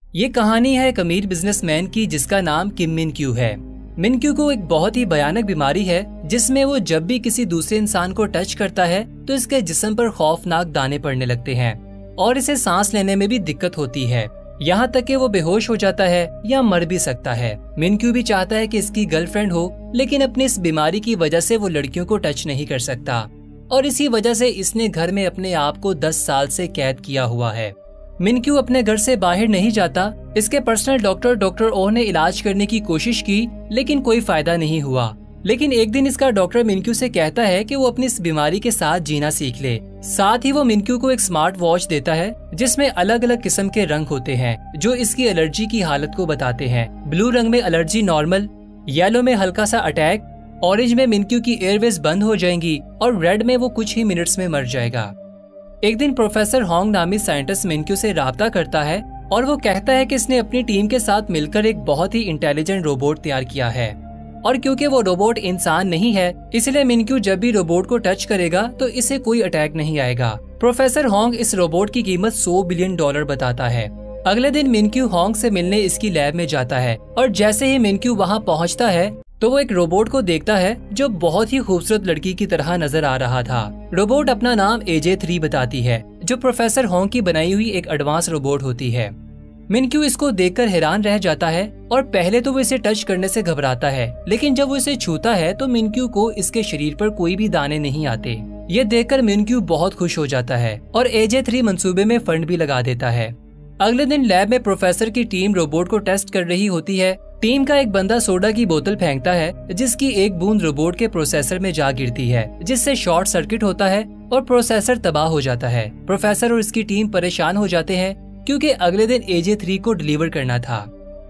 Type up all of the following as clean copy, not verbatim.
ये कहानी है एक अमीर बिजनेसमैन की जिसका नाम किम मिन क्यू है। मिन क्यू को एक बहुत ही भयानक बीमारी है जिसमें वो जब भी किसी दूसरे इंसान को टच करता है तो इसके जिस्म पर खौफनाक दाने पड़ने लगते हैं और इसे सांस लेने में भी दिक्कत होती है। यहाँ तक कि वो बेहोश हो जाता है या मर भी सकता है। मिन क्यू भी चाहता है कि इसकी गर्लफ्रेंड हो, लेकिन अपनी इस बीमारी की वजह से वो लड़कियों को टच नहीं कर सकता और इसी वजह से इसने घर में अपने आप को 10 साल से कैद किया हुआ है। मिन क्यू अपने घर से बाहर नहीं जाता। इसके पर्सनल डॉक्टर ओ ने इलाज करने की कोशिश की लेकिन कोई फायदा नहीं हुआ। लेकिन एक दिन इसका डॉक्टर मिन क्यू से कहता है कि वो अपनी इस बीमारी के साथ जीना सीख ले। साथ ही वो मिन क्यू को एक स्मार्ट वॉच देता है जिसमें अलग अलग किस्म के रंग होते हैं जो इसकी एलर्जी की हालत को बताते हैं। ब्लू रंग में एलर्जी नॉर्मल, येलो में हल्का सा अटैक, ऑरेंज में मिन क्यू की एयरवेज बंद हो जाएंगी और रेड में वो कुछ ही मिनट्स में मर जाएगा। एक दिन प्रोफेसर होंग नामी साइंटिस्ट मिन क्यू से राब्ता करता है और वो कहता है कि इसने अपनी टीम के साथ मिलकर एक बहुत ही इंटेलिजेंट रोबोट तैयार किया है और क्योंकि वो रोबोट इंसान नहीं है इसलिए मिन क्यू जब भी रोबोट को टच करेगा तो इसे कोई अटैक नहीं आएगा। प्रोफेसर होंग इस रोबोट की कीमत $100 बिलियन बताता है। अगले दिन मिन क्यू होंग से मिलने इसकी लैब में जाता है और जैसे ही मिन क्यू वहाँ पहुँचता है तो वो एक रोबोट को देखता है जो बहुत ही खूबसूरत लड़की की तरह नजर आ रहा था। रोबोट अपना नाम AJ3 बताती है जो प्रोफेसर होंग की बनाई हुई एक एडवांस रोबोट होती है। मिन क्यू इसको देखकर हैरान रह जाता है और पहले तो वो इसे टच करने से घबराता है, लेकिन जब वो इसे छूता है तो मिन क्यू को इसके शरीर पर कोई भी दाने नहीं आते। ये देखकर मिन क्यू बहुत खुश हो जाता है और AJ3 मंसूबे में फंड भी लगा देता है। अगले दिन लैब में प्रोफेसर की टीम रोबोट को टेस्ट कर रही होती है। टीम का एक बंदा सोडा की बोतल फेंकता है जिसकी एक बूंद रोबोट के प्रोसेसर में जा गिरती है जिससे शॉर्ट सर्किट होता है और प्रोसेसर तबाह हो जाता है। प्रोफेसर और इसकी टीम परेशान हो जाते हैं क्योंकि अगले दिन AJ3 को डिलीवर करना था।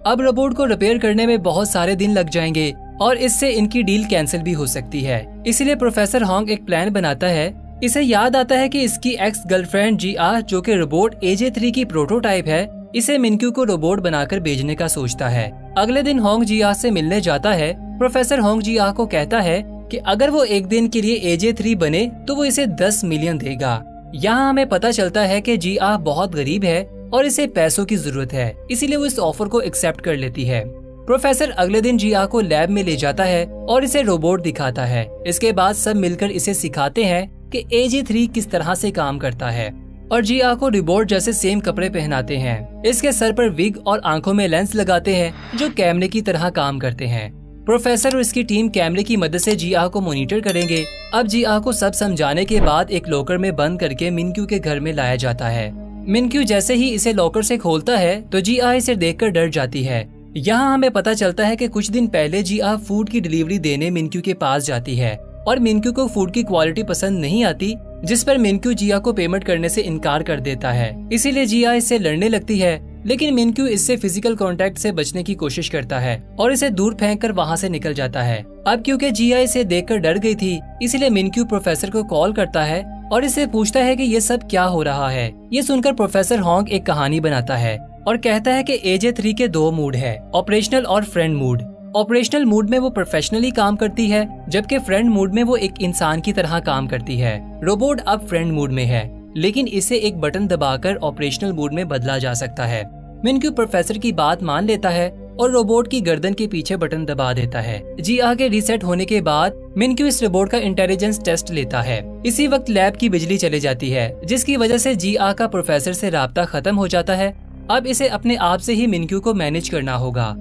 अब रोबोट को रिपेयर करने में बहुत सारे दिन लग जाएंगे और इससे इनकी डील कैंसिल भी हो सकती है। इसलिए प्रोफेसर होंग एक प्लान बनाता है। इसे याद आता है कि इसकी एक्स गर्लफ्रेंड GR जो कि रोबोट AJ3 की प्रोटोटाइप है, इसे मिन क्यू को रोबोट बनाकर भेजने का सोचता है। अगले दिन होंग GR से मिलने जाता है। प्रोफेसर होंग GR को कहता है कि अगर वो एक दिन के लिए AJ3 बने तो वो इसे 10 मिलियन देगा। यहाँ हमें पता चलता है कि GR बहुत गरीब है और इसे पैसों की जरूरत है, इसीलिए वो इस ऑफर को एक्सेप्ट कर लेती है। प्रोफेसर अगले दिन GR को लैब में ले जाता है और इसे रोबोट दिखाता है। इसके बाद सब मिलकर इसे सिखाते हैं कि AJ3 किस तरह से काम करता है और GR को रोबोट जैसे सेम कपड़े पहनाते हैं। इसके सर पर विग और आंखों में लेंस लगाते हैं जो कैमरे की तरह काम करते हैं। प्रोफेसर और इसकी टीम कैमरे की मदद से GR को मॉनिटर करेंगे। अब GR को सब समझाने के बाद एक लॉकर में बंद करके मिन क्यू के घर में लाया जाता है। मिन क्यू जैसे ही इसे लॉकर से खोलता है तो GR इसे देखकर डर जाती है। यहाँ हमें पता चलता है कि कुछ दिन पहले GR फूड की डिलीवरी देने मिन क्यू के पास जाती है और मिन क्यू को फूड की क्वालिटी पसंद नहीं आती, जिस पर मिन क्यू GR को पेमेंट करने से इनकार कर देता है। इसीलिए GR इससे लड़ने लगती है, लेकिन मिन क्यू इससे फिजिकल कांटेक्ट से बचने की कोशिश करता है और इसे दूर फेंककर वहाँ से निकल जाता है। अब क्योंकि GR इसे देखकर डर गई थी, इसलिए मिन क्यू प्रोफेसर को कॉल करता है और इससे पूछता है कि ये सब क्या हो रहा है। ये सुनकर प्रोफेसर होंग एक कहानी बनाता है और कहता है कि AJ3 के 2 मूड है, ऑपरेशनल और फ्रेंड मूड। ऑपरेशनल मूड में वो प्रोफेशनली काम करती है, जबकि फ्रेंड मूड में वो एक इंसान की तरह काम करती है। रोबोट अब फ्रेंड मूड में है, लेकिन इसे एक बटन दबाकर ऑपरेशनल मूड में बदला जा सकता है। मिन क्यू प्रोफेसर की बात मान लेता है और रोबोट की गर्दन के पीछे बटन दबा देता है। GR के रीसेट होने के बाद मिन क्यू इस रोबोट का इंटेलिजेंस टेस्ट लेता है। इसी वक्त लैब की बिजली चली जाती है, जिसकी वजह से GR का प्रोफेसर से राब्ता खत्म हो जाता है। अब इसे अपने आप से ही मिन क्यू को मैनेज करना होगा।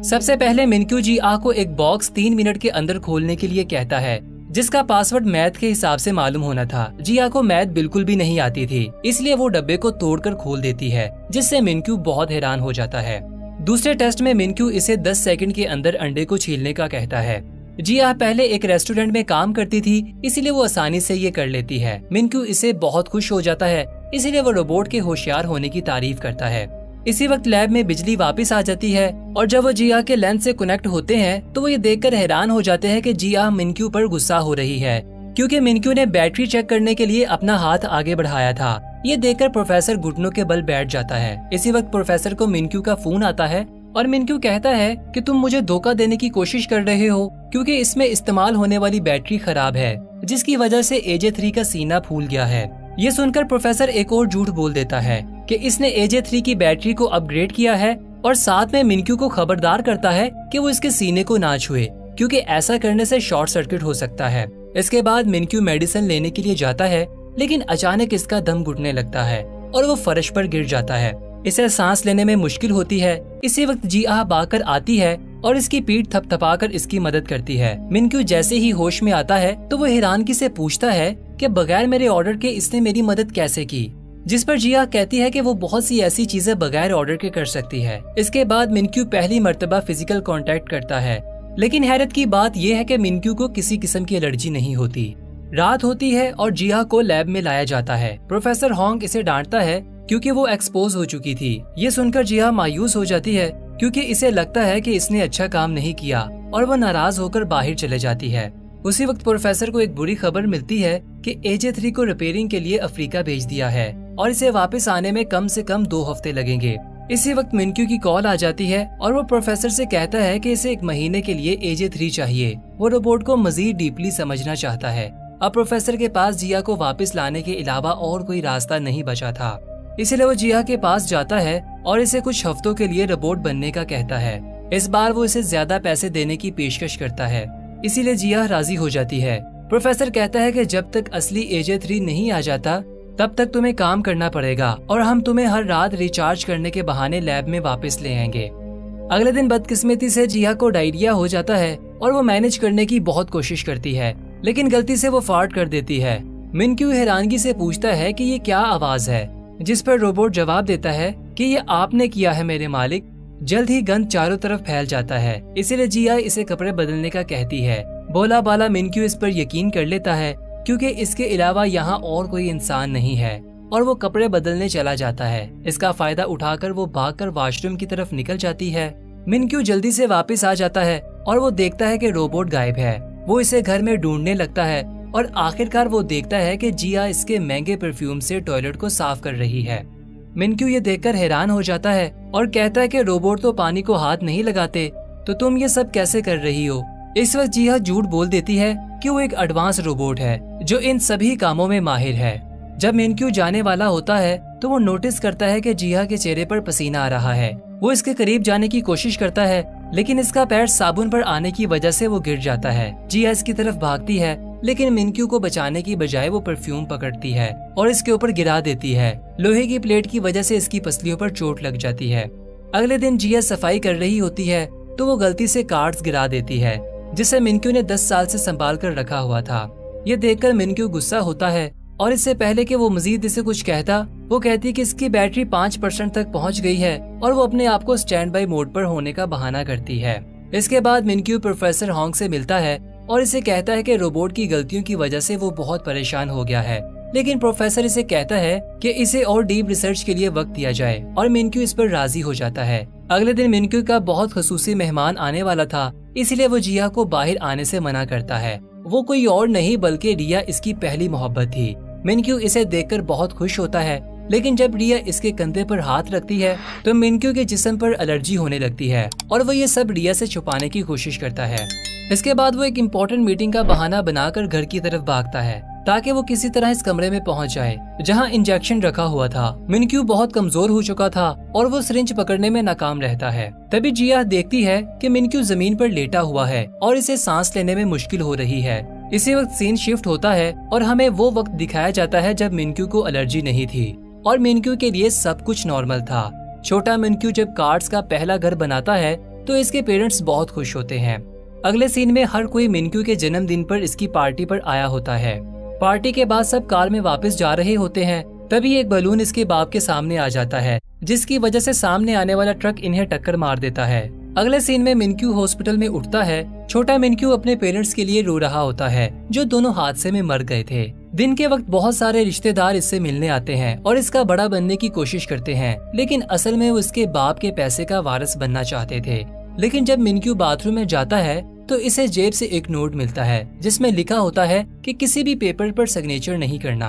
सबसे पहले मिन क्यू GR को एक बॉक्स 3 मिनट के अंदर खोलने के लिए कहता है, जिसका पासवर्ड मैथ के हिसाब से मालूम होना था। GR को मैथ बिल्कुल भी नहीं आती थी, इसलिए वो डब्बे को तोड़कर खोल देती है, जिससे मिन क्यू बहुत हैरान हो जाता है। दूसरे टेस्ट में मिन क्यू इसे 10 सेकंड के अंदर अंडे को छीलने का कहता है। GR पहले एक रेस्टोरेंट में काम करती थी, इसीलिए वो आसानी से ये कर लेती है। मिन क्यू इसे बहुत खुश हो जाता है, इसीलिए वो रोबोट के होशियार होने की तारीफ करता है। इसी वक्त लैब में बिजली वापस आ जाती है और जब वो GR के लेंस से कनेक्ट होते हैं तो वो ये देखकर हैरान हो जाते हैं कि GR मिन क्यू पर गुस्सा हो रही है, क्योंकि मिन क्यू ने बैटरी चेक करने के लिए अपना हाथ आगे बढ़ाया था। ये देखकर प्रोफेसर घुटनों के बल बैठ जाता है। इसी वक्त प्रोफेसर को मिन क्यू का फोन आता है और मिन क्यू कहता है कि तुम मुझे धोखा देने की कोशिश कर रहे हो, क्योंकि इसमें इस्तेमाल होने वाली बैटरी खराब है, जिसकी वजह से AJ3 का सीना फूल गया है। ये सुनकर प्रोफेसर एक और झूठ बोल देता है कि इसने AJ3 की बैटरी को अपग्रेड किया है और साथ में मिनक्यू को खबरदार करता है कि वो इसके सीने को ना छुए, क्योंकि ऐसा करने से शॉर्ट सर्किट हो सकता है। इसके बाद मिनक्यू मेडिसिन लेने के लिए जाता है, लेकिन अचानक इसका दम घुटने लगता है और वो फर्श पर गिर जाता है। इसे सांस लेने में मुश्किल होती है। इसी वक्त जिया बाकर आती है और इसकी पीठ थपथपाकर इसकी मदद करती है। मिनक्यू जैसे ही होश में आता है तो वो हैरानगी से पूछता है कि बगैर मेरे ऑर्डर के इसने मेरी मदद कैसे की, जिस पर जिया कहती है कि वो बहुत सी ऐसी चीजें बगैर ऑर्डर के कर सकती है। इसके बाद मिनक्यू पहली मर्तबा फिजिकल कांटेक्ट करता है, लेकिन हैरत की बात यह है कि मिनक्यू को किसी किस्म की एलर्जी नहीं होती। रात होती है और जिया को लैब में लाया जाता है। प्रोफेसर होंग इसे डांटता है क्योंकि वो एक्सपोज हो चुकी थी। ये सुनकर जिया मायूस हो जाती है क्योंकि इसे लगता है कि इसने अच्छा काम नहीं किया और वो नाराज होकर बाहर चले जाती है। उसी वक्त प्रोफेसर को एक बुरी खबर मिलती है कि AJ3 को रिपेयरिंग के लिए अफ्रीका भेज दिया है और इसे वापस आने में कम से कम 2 हफ्ते लगेंगे। इसी वक्त मिनक्यू की कॉल आ जाती है और वो प्रोफेसर से कहता है कि इसे 1 महीने के लिए AJ3 चाहिए। वो रोबोट को मजीद डीपली समझना चाहता है। अब प्रोफेसर के पास जिया को वापस लाने के अलावा और कोई रास्ता नहीं बचा था, इसलिए वो जिया के पास जाता है और इसे कुछ हफ्तों के लिए रोबोट बनने का कहता है। इस बार वो इसे ज्यादा पैसे देने की पेशकश करता है, इसीलिए जिया राजी हो जाती है। प्रोफेसर कहता है कि जब तक असली AJ3 नहीं आ जाता तब तक तुम्हें काम करना पड़ेगा और हम तुम्हें हर रात रिचार्ज करने के बहाने लैब में वापस ले आएंगे। अगले दिन बदकिस्मती से जिया को डायरिया हो जाता है और वो मैनेज करने की बहुत कोशिश करती है, लेकिन गलती से वो फार्ट कर देती है। मिनक्यू हैरानगी से पूछता है कि ये क्या आवाज है, जिस पर रोबोट जवाब देता है कि ये आपने किया है मेरे मालिक। जल्द ही गंध चारों तरफ फैल जाता है, इसीलिए जिया इसे कपड़े बदलने का कहती है। बोला बाला मिनक्यू इस पर यकीन कर लेता है क्योंकि इसके अलावा यहाँ और कोई इंसान नहीं है और वो कपड़े बदलने चला जाता है। इसका फायदा उठाकर वो भागकर वॉशरूम की तरफ निकल जाती है। मिनक्यू जल्दी से वापस आ जाता है और वो देखता है कि रोबोट गायब है। वो इसे घर में ढूंढने लगता है और आखिरकार वो देखता है कि जिया इसके महंगे परफ्यूम से टॉयलेट को साफ कर रही है। मिनक्यू ये देखकर हैरान हो जाता है और कहता है कि रोबोट तो पानी को हाथ नहीं लगाते, तो तुम ये सब कैसे कर रही हो। इस वक्त जिया झूठ बोल देती है कि वो एक एडवांस रोबोट है जो इन सभी कामों में माहिर है। जब मिनक्यू जाने वाला होता है तो वो नोटिस करता है कि जिया के चेहरे पर पसीना आ रहा है। वो इसके करीब जाने की कोशिश करता है, लेकिन इसका पैर साबुन पर आने की वजह से वो गिर जाता है। जिया इसकी तरफ भागती है, लेकिन मिनक्यू को बचाने की बजाय वो परफ्यूम पकड़ती है और इसके ऊपर गिरा देती है। लोहे की प्लेट की वजह से इसकी पसलियों पर चोट लग जाती है। अगले दिन जिया सफाई कर रही होती है तो वो गलती से कार्ड्स गिरा देती है, जिसे मिनक्यू ने 10 साल से संभाल कर रखा हुआ था। ये देखकर मिनक्यू गुस्सा होता है और इससे पहले कि वो मजीद इसे कुछ कहता, वो कहती कि इसकी बैटरी 5% तक पहुंच गई है और वो अपने आप को स्टैंड बाई मोड पर होने का बहाना करती है। इसके बाद मिनक्यू प्रोफेसर होंग से मिलता है और इसे कहता है कि रोबोट की गलतियों की वजह से वो बहुत परेशान हो गया है, लेकिन प्रोफेसर इसे कहता है कि इसे और डीप रिसर्च के लिए वक्त दिया जाए और मिनक्यू इस पर राजी हो जाता है। अगले दिन मिनक्यू का बहुत खसूसी मेहमान आने वाला था, इसलिए वो जिया को बाहर आने से मना करता है। वो कोई और नहीं बल्कि रिया इसकी पहली मोहब्बत थी। मिनक्यू इसे देखकर बहुत खुश होता है, लेकिन जब रिया इसके कंधे पर हाथ रखती है तो मिनक्यू के जिस्म पर एलर्जी होने लगती है और वो ये सब रिया से छुपाने की कोशिश करता है। इसके बाद वो एक इम्पोर्टेंट मीटिंग का बहाना बनाकर घर की तरफ भागता है ताकि वो किसी तरह इस कमरे में पहुंच जाए जहां इंजेक्शन रखा हुआ था। मिनक्यू बहुत कमजोर हो चुका था और वो सिरिंज पकड़ने में नाकाम रहता है। तभी जिया देखती है कि मिनक्यू जमीन पर लेटा हुआ है और इसे सांस लेने में मुश्किल हो रही है। इसी वक्त सीन शिफ्ट होता है और हमें वो वक्त दिखाया जाता है जब मिनक्यू को एलर्जी नहीं थी और मिनक्यू के लिए सब कुछ नॉर्मल था। छोटा मिनक्यू जब कार्ड्स का पहला घर बनाता है तो इसके पेरेंट्स बहुत खुश होते हैं। अगले सीन में हर कोई मिनक्यू के जन्मदिन पर इसकी पार्टी पर आया होता है। पार्टी के बाद सब कार में वापस जा रहे होते हैं, तभी एक बलून इसके बाप के सामने आ जाता है, जिसकी वजह से सामने आने वाला ट्रक इन्हें टक्कर मार देता है। अगले सीन में मिनक्यू हॉस्पिटल में उठता है। छोटा मिनक्यू अपने पेरेंट्स के लिए रो रहा होता है जो दोनों हादसे में मर गए थे। दिन के वक्त बहुत सारे रिश्तेदार इससे मिलने आते हैं और इसका बड़ा बनने की कोशिश करते हैं, लेकिन असल में वो इसके बाप के पैसे का वारिस बनना चाहते थे। लेकिन जब मिनक्यू बाथरूम में जाता है तो इसे जेब से एक नोट मिलता है जिसमें लिखा होता है कि किसी भी पेपर पर सिग्नेचर नहीं करना।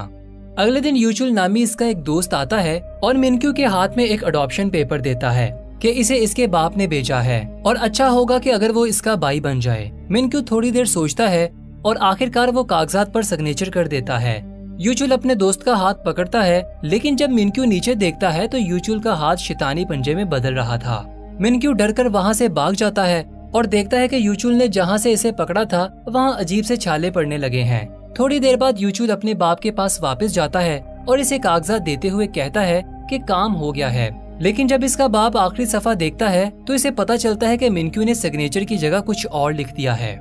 अगले दिन यूजुअल नामी इसका एक दोस्त आता है और मिनक्यू के हाथ में एक अडॉप्शन पेपर देता है कि इसे इसके बाप ने भेजा है और अच्छा होगा कि अगर वो इसका भाई बन जाए। मिनक्यू थोड़ी देर सोचता है और आखिरकार वो कागजात पर सिग्नेचर कर देता है। यूचुल अपने दोस्त का हाथ पकड़ता है, लेकिन जब मिनक्यू नीचे देखता है तो यूचुल का हाथ शैतानी पंजे में बदल रहा था। मिनक्यू डरकर वहाँ से भाग जाता है और देखता है कि यूचुल ने जहाँ से इसे पकड़ा था वहाँ अजीब से छाले पड़ने लगे हैं। थोड़ी देर बाद यूचुल अपने बाप के पास वापस जाता है और इसे कागजात देते हुए कहता है कि काम हो गया है। लेकिन जब इसका बाप आखिरी सफा देखता है तो इसे पता चलता है कि मिनक्यू ने सिग्नेचर की जगह कुछ और लिख दिया है।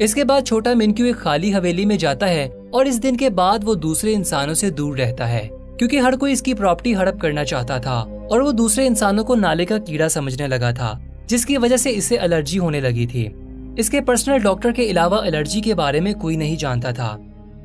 इसके बाद छोटा मिनक्यू एक खाली हवेली में जाता है और इस दिन के बाद वो दूसरे इंसानों से दूर रहता है, क्योंकि हर कोई इसकी प्रॉपर्टी हड़प करना चाहता था और वो दूसरे इंसानों को नाले का कीड़ा समझने लगा था, जिसकी वजह से इसे एलर्जी होने लगी थी। इसके पर्सनल डॉक्टर के अलावा एलर्जी के बारे में कोई नहीं जानता था।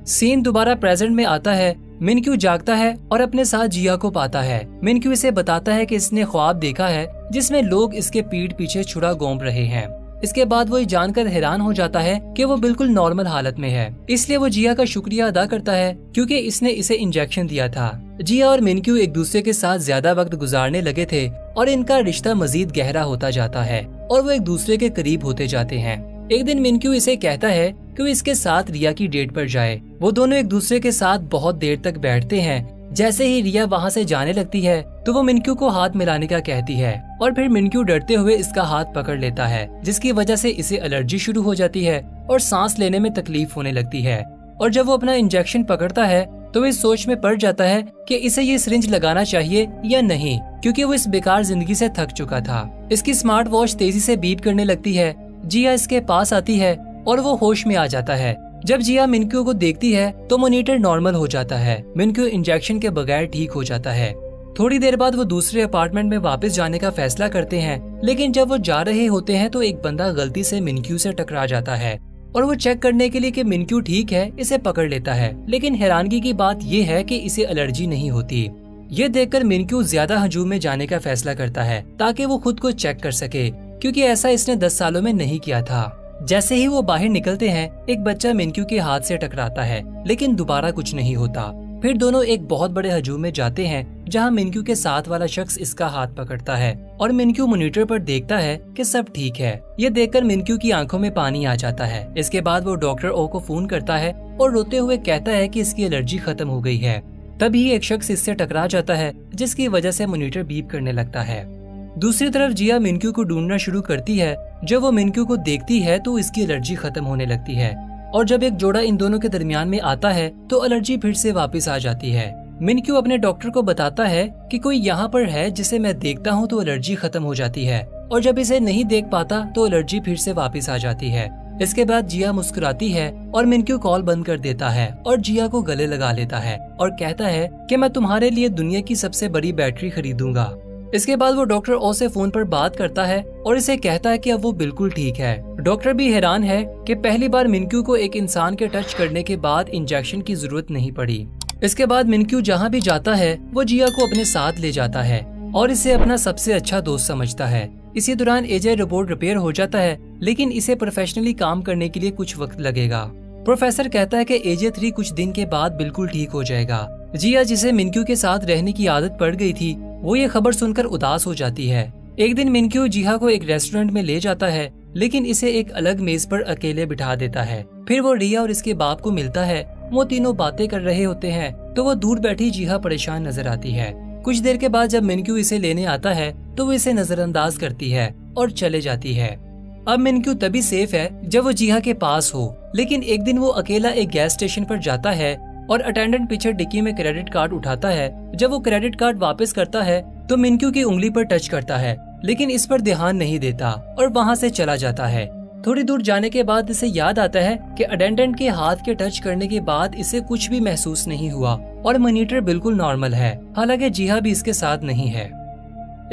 सीन दोबारा प्रेजेंट में आता है। मिनक्यू जागता है और अपने साथ जिया को पाता है। मिनक्यू इसे बताता है कि इसने ख्वाब देखा है जिसमें लोग इसके पीठ पीछे छुरा घोंप रहे हैं। इसके बाद वो ये जानकर हैरान हो जाता है कि वो बिल्कुल नॉर्मल हालत में है। इसलिए वो जिया का शुक्रिया अदा करता है क्योंकि इसने इसे इंजेक्शन दिया था। जिया और मिनक्यू एक दूसरे के साथ ज्यादा वक्त गुजारने लगे थे और इनका रिश्ता मजीद गहरा होता जाता है और वो एक दूसरे के करीब होते जाते हैं। एक दिन मिनक्यू इसे कहता है कि वो इसके साथ रिया की डेट पर जाए। वो दोनों एक दूसरे के साथ बहुत देर तक बैठते हैं। जैसे ही रिया वहाँ से जाने लगती है तो वो मिनक्यू को हाथ मिलाने का कहती है और फिर मिनक्यू डरते हुए इसका हाथ पकड़ लेता है, जिसकी वजह से इसे एलर्जी शुरू हो जाती है और सांस लेने में तकलीफ होने लगती है। और जब वो अपना इंजेक्शन पकड़ता है तो वो इस सोच में पड़ जाता है कि इसे ये सिरिंज लगाना चाहिए या नहीं, क्योंकि वो इस बेकार जिंदगी से थक चुका था। इसकी स्मार्ट वॉच तेजी से बीप करने लगती है। जिया इसके पास आती है और वो होश में आ जाता है। जब जिया मिनक्यू को देखती है तो मॉनिटर नॉर्मल हो जाता है। मिनक्यू इंजेक्शन के बगैर ठीक हो जाता है। थोड़ी देर बाद वो दूसरे अपार्टमेंट में वापस जाने का फैसला करते हैं, लेकिन जब वो जा रहे होते हैं तो एक बंदा गलती से मिनक्यू से टकरा जाता है और वो चेक करने के लिए कि मिनक्यू ठीक है इसे पकड़ लेता है। लेकिन हैरानगी की बात ये है कि इसे एलर्जी नहीं होती। ये देखकर मिनक्यू ज्यादा हजूम में जाने का फैसला करता है ताकि वो खुद को चेक कर सके, क्योंकि ऐसा इसने 10 सालों में नहीं किया था। जैसे ही वो बाहर निकलते हैं एक बच्चा मिनक्यू के हाथ से टकराता है, लेकिन दोबारा कुछ नहीं होता। फिर दोनों एक बहुत बड़े हजूम में जाते हैं जहां मिनक्यू के साथ वाला शख्स इसका हाथ पकड़ता है और मिनक्यू मॉनिटर पर देखता है कि सब ठीक है। ये देखकर मिनक्यू की आंखों में पानी आ जाता है। इसके बाद वो डॉक्टर ओ को फोन करता है और रोते हुए कहता है कि इसकी एलर्जी खत्म हो गई है। तभी एक शख्स इससे टकरा जाता है, जिसकी वजह से मॉनिटर बीप करने लगता है। दूसरी तरफ जिया मिनक्यू को ढूंढना शुरू करती है। जब वो मिनक्यू को देखती है तो इसकी एलर्जी खत्म होने लगती है और जब एक जोड़ा इन दोनों के दरमियान में आता है तो एलर्जी फिर से वापस आ जाती है। मिनक्यू अपने डॉक्टर को बताता है कि कोई यहाँ पर है जिसे मैं देखता हूँ तो एलर्जी खत्म हो जाती है, और जब इसे नहीं देख पाता तो एलर्जी फिर से वापस आ जाती है। इसके बाद जिया मुस्कुराती है और मिनक्यू कॉल बंद कर देता है और जिया को गले लगा लेता है और कहता है कि मैं तुम्हारे लिए दुनिया की सबसे बड़ी बैटरी खरीदूंगा। इसके बाद वो डॉक्टर ओ से फोन पर बात करता है और इसे कहता है कि अब वो बिल्कुल ठीक है। डॉक्टर भी हैरान है कि पहली बार मिनक्यू को एक इंसान के टच करने के बाद इंजेक्शन की जरूरत नहीं पड़ी। इसके बाद मिनक्यू जहाँ भी जाता है वो जिया को अपने साथ ले जाता है और इसे अपना सबसे अच्छा दोस्त समझता है। इसी दौरान एजे रोबोट रिपेयर हो जाता है, लेकिन इसे प्रोफेशनली काम करने के लिए कुछ वक्त लगेगा। प्रोफेसर कहता है कि एजे 3 कुछ दिन के बाद बिल्कुल ठीक हो जाएगा। जिया, जिसे मिनक्यू के साथ रहने की आदत पड़ गई थी, वो ये खबर सुनकर उदास हो जाती है। एक दिन मिनक्यू जिया को एक रेस्टोरेंट में ले जाता है, लेकिन इसे एक अलग मेज पर अकेले बिठा देता है। फिर वो रिया और इसके बाप को मिलता है। वो तीनों बातें कर रहे होते हैं तो वो दूर बैठी जिया परेशान नजर आती है। कुछ देर के बाद जब मिनक्यू इसे लेने आता है तो वो इसे नजरअंदाज करती है और चले जाती है। अब मिनक्यू तभी सेफ है जब वो जिया के पास हो, लेकिन एक दिन वो अकेला एक गैस स्टेशन पर जाता है और अटेंडेंट पीछे डिक्की में क्रेडिट कार्ड उठाता है। जब वो क्रेडिट कार्ड वापस करता है तो मिनक्यू की उंगली पर टच करता है, लेकिन इस पर ध्यान नहीं देता और वहाँ से चला जाता है। थोड़ी दूर जाने के बाद इसे याद आता है कि अटेंडेंट के हाथ के टच करने के बाद इसे कुछ भी महसूस नहीं हुआ और मॉनिटर बिल्कुल नॉर्मल है, हालांकि जिया भी इसके साथ नहीं है।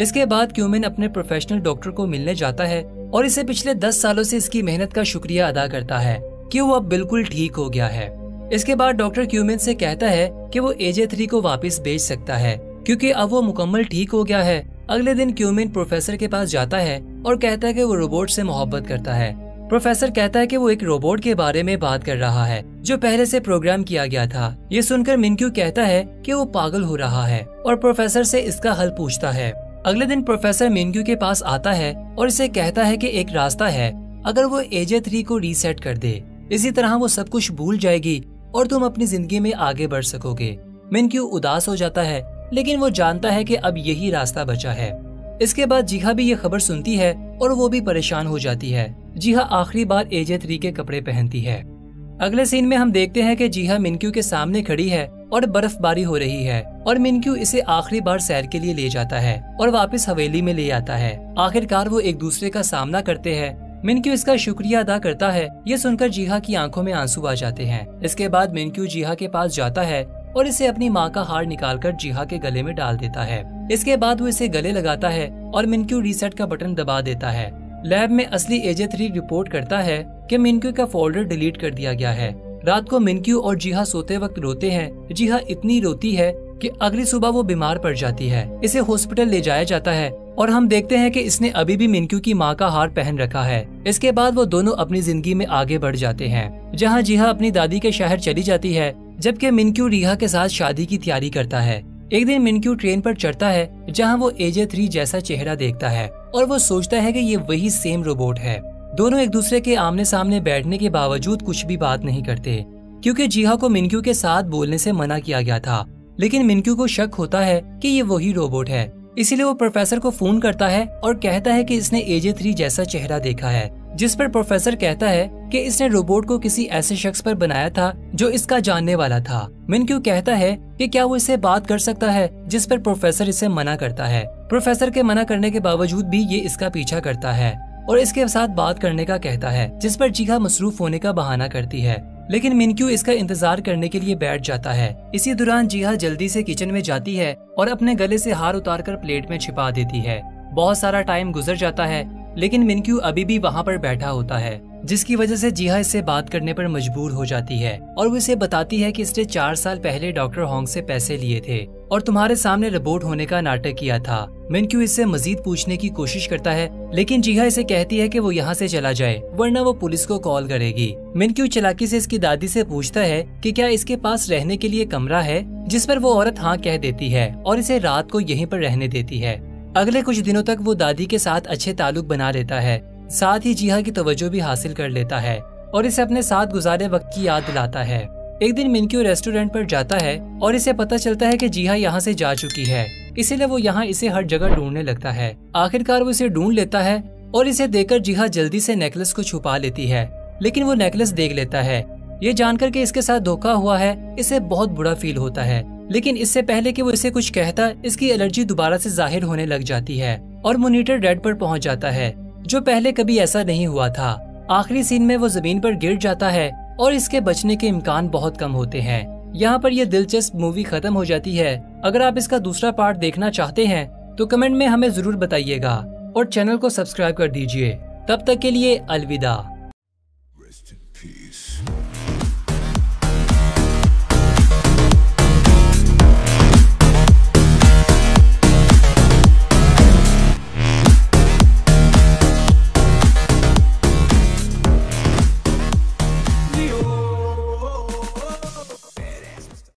इसके बाद क्यूमिन अपने प्रोफेशनल डॉक्टर को मिलने जाता है और इसे पिछले 10 सालों से इसकी मेहनत का शुक्रिया अदा करता है कि वो अब बिल्कुल ठीक हो गया है। इसके बाद डॉक्टर क्यूमिन से कहता है कि वो एजे 3 को वापस भेज सकता है क्योंकि अब वो मुकम्मल ठीक हो गया है। अगले दिन क्यूमिन प्रोफेसर के पास जाता है और कहता है कि वो रोबोट से मोहब्बत करता है। प्रोफेसर कहता है कि वो एक रोबोट के बारे में बात कर रहा है जो पहले से प्रोग्राम किया गया था। ये सुनकर मिनक्यू कहता है कि वो पागल हो रहा है और प्रोफेसर से इसका हल पूछता है। अगले दिन प्रोफेसर मिनक्यू के पास आता है और इसे कहता है कि एक रास्ता है, अगर वो एजे 3 को रीसेट कर दे, इसी तरह वो सब कुछ भूल जाएगी और तुम अपनी जिंदगी में आगे बढ़ सकोगे। मिनक्यू उदास हो जाता है, लेकिन वो जानता है कि अब यही रास्ता बचा है। इसके बाद जीहा भी ये खबर सुनती है और वो भी परेशान हो जाती है। जीहा आखिरी बार AJ3 के कपड़े पहनती है। अगले सीन में हम देखते हैं कि जीहा मिनक्यू के सामने खड़ी है और बर्फबारी हो रही है और मिनक्यू इसे आखिरी बार सैर के लिए ले जाता है और वापस हवेली में ले आता है। आखिरकार वो एक दूसरे का सामना करते हैं। मिनक्यू इसका शुक्रिया अदा करता है। ये सुनकर जीहा की आंखों में आंसू आ जाते हैं। इसके बाद मिनक्यू जीहा के पास जाता है और इसे अपनी माँ का हार निकालकर जीहा के गले में डाल देता है। इसके बाद वो इसे गले लगाता है और मिनक्यू रीसेट का बटन दबा देता है। लैब में असली AJ3 रिपोर्ट करता है कि मिनक्यू का फोल्डर डिलीट कर दिया गया है। रात को मिनक्यू और जीहा सोते वक्त रोते हैं। जीहा इतनी रोती है कि अगली सुबह वो बीमार पड़ जाती है। इसे हॉस्पिटल ले जाया जाता है और हम देखते हैं कि इसने अभी भी मिनक्यू की माँ का हार पहन रखा है। इसके बाद वो दोनों अपनी जिंदगी में आगे बढ़ जाते हैं, जहाँ जीहा अपनी दादी के शहर चली जाती है, जबकि मिनक्यू रिहा के साथ शादी की तैयारी करता है। एक दिन मिनक्यू ट्रेन पर चढ़ता है, जहाँ वो AJ3 जैसा चेहरा देखता है और वो सोचता है कि ये वही सेम रोबोट है। दोनों एक दूसरे के आमने सामने बैठने के बावजूद कुछ भी बात नहीं करते, क्योंकि जीहा को मिनक्यू के साथ बोलने से मना किया गया था। लेकिन मिनक्यू को शक होता है कि ये वही रोबोट है, इसीलिए वो प्रोफेसर को फोन करता है और कहता है कि इसने AJ3 जैसा चेहरा देखा है। जिस पर प्रोफेसर कहता है कि इसने रोबोट को किसी ऐसे शख्स पर बनाया था जो इसका जानने वाला था। मिनक्यू कहता है कि क्या वो इससे बात कर सकता है, जिस पर प्रोफेसर इसे मना करता है। प्रोफेसर के मना करने के बावजूद भी ये इसका पीछा करता है और इसके साथ बात करने का कहता है, जिस पर जीहा मसरूफ होने का बहाना करती है। लेकिन मिनक्यू इसका इंतजार करने के लिए बैठ जाता है। इसी दौरान जीहा जल्दी से किचन में जाती है और अपने गले से हार उतारकर प्लेट में छिपा देती है। बहुत सारा टाइम गुजर जाता है, लेकिन मिनक्यू अभी भी वहाँ पर बैठा होता है, जिसकी वजह से जीहा इससे बात करने पर मजबूर हो जाती है और वो इसे बताती है कि इसने 4 साल पहले डॉक्टर होंग से पैसे लिए थे और तुम्हारे सामने रोबोट होने का नाटक किया था। मिनक्यू इससे मजीद पूछने की कोशिश करता है, लेकिन जीहा इसे कहती है कि वो यहाँ से चला जाए, वरना वो पुलिस को कॉल करेगी। मिनक्यू चालाकी से इसकी दादी से पूछता है कि क्या इसके पास रहने के लिए कमरा है, जिस पर वो औरत हाँ कह देती है और इसे रात को यहीं पर रहने देती है। अगले कुछ दिनों तक वो दादी के साथ अच्छे ताल्लुक बना लेता है, साथ ही जीहा की तवज्जो भी हासिल कर लेता है और इसे अपने साथ गुजारे वक्त की याद दिलाता है। एक दिन मिनक्यू रेस्टोरेंट पर जाता है और इसे पता चलता है कि जीहा यहाँ से जा चुकी है, इसीलिए वो यहाँ इसे हर जगह ढूंढने लगता है। आखिरकार वो इसे ढूंढ लेता है और इसे देखकर जीहा जल्दी से नेकलेस को छुपा लेती है, लेकिन वो नेकलेस देख लेता है। ये जानकर के इसके साथ धोखा हुआ है, इसे बहुत बुरा फील होता है, लेकिन इससे पहले कि वो इसे कुछ कहता, इसकी एलर्जी दोबारा से जाहिर होने लग जाती है और मॉनिटर डेड पर पहुंच जाता है, जो पहले कभी ऐसा नहीं हुआ था। आखिरी सीन में वो जमीन पर गिर जाता है और इसके बचने के इम्कान बहुत कम होते हैं। यहाँ पर यह दिलचस्प मूवी खत्म हो जाती है। अगर आप इसका दूसरा पार्ट देखना चाहते हैं तो कमेंट में हमें जरूर बताइएगा और चैनल को सब्सक्राइब कर दीजिए। तब तक के लिए अलविदा।